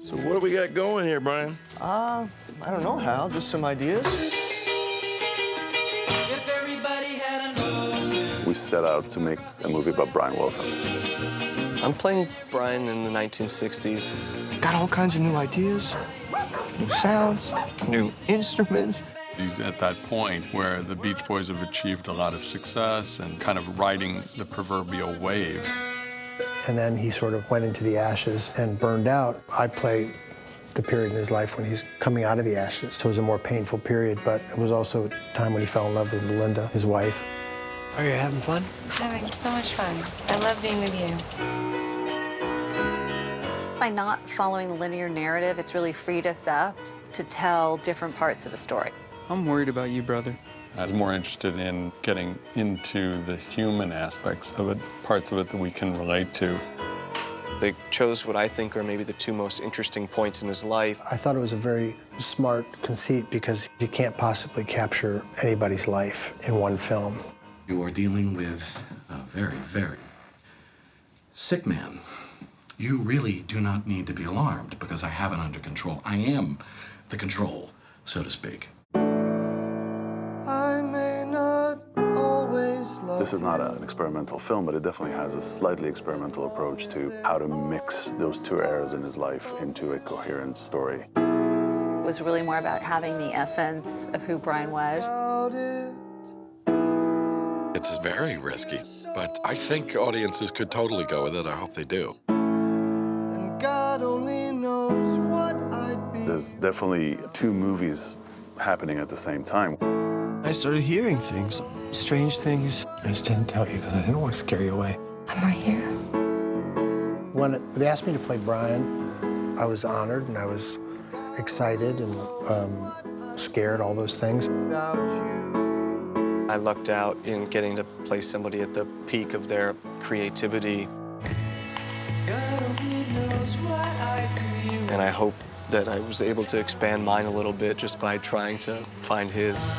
So what do we got going here, Brian? I don't know, Hal. Just some ideas. We set out to make a movie about Brian Wilson. I'm playing Brian in the 1960s. Got all kinds of new ideas, new sounds, new instruments. He's at that point where the Beach Boys have achieved a lot of success and kind of riding the proverbial wave. And then he sort of went into the ashes and burned out. I play the period in his life when he's coming out of the ashes. So it was a more painful period, but it was also a time when he fell in love with Linda, his wife. Are you having fun? Having so much fun. I love being with you. By not following the linear narrative, it's really freed us up to tell different parts of the story. I'm worried about you, brother. I was more interested in getting into the human aspects of it, parts of it that we can relate to. They chose what I think are maybe the two most interesting points in his life. I thought it was a very smart conceit because you can't possibly capture anybody's life in one film. You are dealing with a very, very sick man. You really do not need to be alarmed because I have it under control. I am the control, so to speak. I may not always love This is not an experimental film, but it definitely has a slightly experimental approach to how to mix those two eras in his life into a coherent story. It was really more about having the essence of who Brian was. It's very risky, but I think audiences could totally go with it. I hope they do. And God only knows what I'd be. There's definitely two movies happening at the same time. I started hearing things, strange things. I just didn't tell you because I didn't want to scare you away. I'm right here. When they asked me to play Brian, I was honored and I was excited and scared, all those things. Without you. I lucked out in getting to play somebody at the peak of their creativity. And I hope that I was able to expand mine a little bit just by trying to find his.